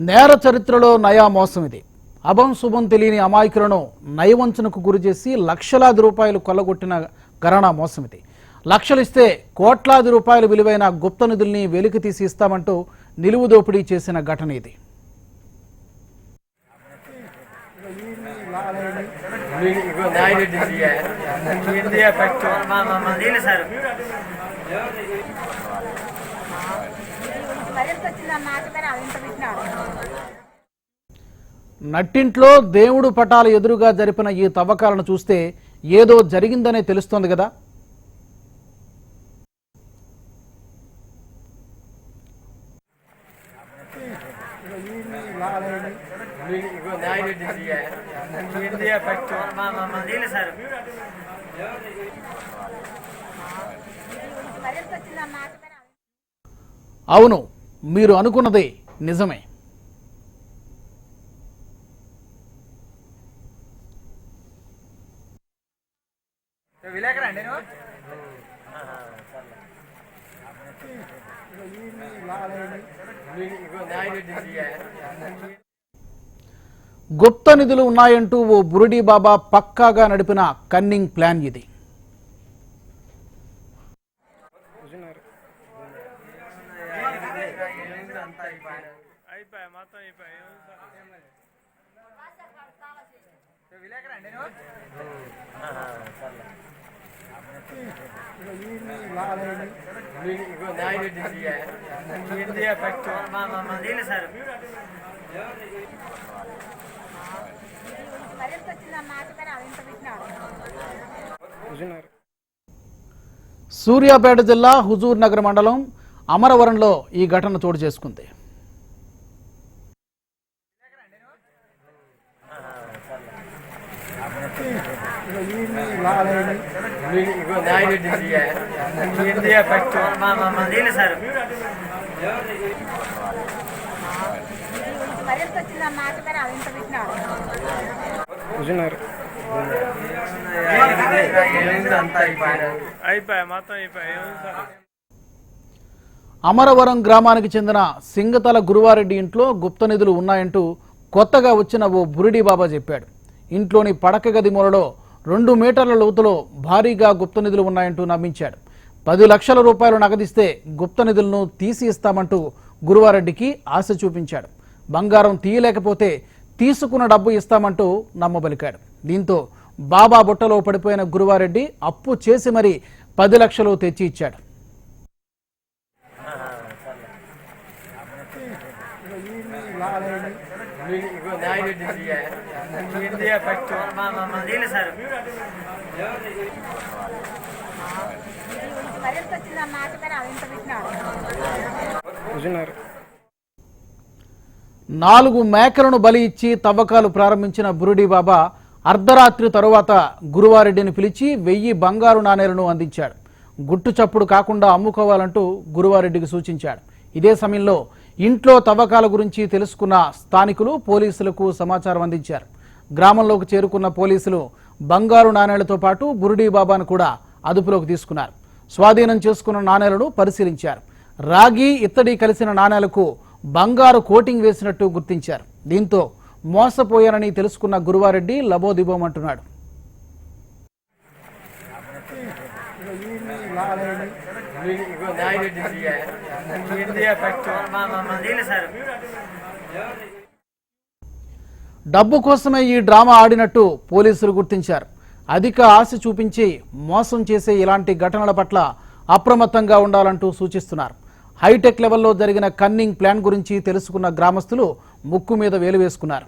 నేర చరిత్రలో నయా మోసం ఇది. అభం శుభం తెలియని అమాయకులను నయవంచనకు గురిచేసి లక్షలాది రూపాయలు కొల్లగొట్టిన ఘరానా మోసం ఇది. లక్షలిస్తే కోట్లాది రూపాయలు విలువైన గుప్త నిధుల్ని వెలికి తీసి ఇస్తామంటూ నిలువు దోపిడీ చేసిన ఘటన ఇది. నట్టింట్లో దేవుడు పటాల ఎదురుగా జరిపిన ఈ తవ్వకాలను చూస్తే ఏదో జరిగిందనే తెలుస్తోంది కదా. అవును, మీరు అనుకున్నదే నిజమే. గుప్త నిధులు ఉన్నాయంటూ ఓ బురుడి బాబా పక్కాగా నడిపిన కన్నింగ్ ప్లాన్ ఇది. సూర్యాపేట జిల్లా హుజూర్ నగర్ మండలం అమరవరంలో ఈ ఘటన చోటు చేసుకుంది. అమరవరం గ్రామానికి చెందిన సింగతల గురువారెడ్డి ఇంట్లో గుప్త నిధులు ఉన్నాయంటూ కొత్తగా వచ్చిన ఓ బురిడి బాబా చెప్పాడు. ఇంట్లోని పడక గది మూలలో 2 మీటర్ల లోతులో భారీగా గుప్త నిధులు ఉన్నాయంటూ నమ్మించాడు. 10 లక్షల రూపాయలు నగదిస్తే గుప్త నిధులను తీసి ఇస్తామంటూ గురువారెడ్డికి ఆశ చూపించాడు. బంగారం తీయలేకపోతే తీసుకున్న డబ్బు ఇస్తామంటూ నమ్మబలికాడు. దీంతో బాబా బుట్టలో పడిపోయిన గురువారెడ్డి అప్పు చేసి మరీ 10 లక్షలు తెచ్చి ఇచ్చాడు. నాలుగు మేకలను బలి ఇచ్చి తవ్వకాలు ప్రారంభించిన బురుడి బాబా అర్ధరాత్రి తరువాత గురువారెడ్డిని పిలిచి 1000 బంగారు నాణేలను అందించాడు. గుట్టు చప్పుడు కాకుండా అమ్ముకోవాలంటూ గురువారెడ్డికి సూచించాడు. ఇదే సమయంలో ఇంట్లో తవ్వకాల గురించి తెలుసుకున్న స్థానికులు పోలీసులకు సమాచారం అందించారు. గ్రామంలోకి చేరుకున్న పోలీసులు బంగారు నాణేలతో పాటు బురుడి బాబాను కూడా అదుపులోకి తీసుకున్నారు. స్వాధీనం చేసుకున్న నాణేలను పరిశీలించారు. రాగి ఇత్తడి కలిసిన నాణేలకు బంగారు కోటింగ్ వేసినట్టు గుర్తించారు. దీంతో మోసపోయానని తెలుసుకున్న గురువారెడ్డి లబోదిబోమంటున్నాడు. డబ్బు కోసమే ఈ డ్రామా ఆడినట్టు పోలీసులు గుర్తించారు. అధిక ఆశ చూపించి మోసం చేసే ఇలాంటి ఘటనల పట్ల అప్రమత్తంగా ఉండాలంటూ సూచిస్తున్నారు. హైటెక్ లెవెల్లో జరిగిన కన్నింగ్ ప్లాన్ గురించి తెలుసుకున్న గ్రామస్తులు ముక్కు మీద వేలు వేసుకున్నారు.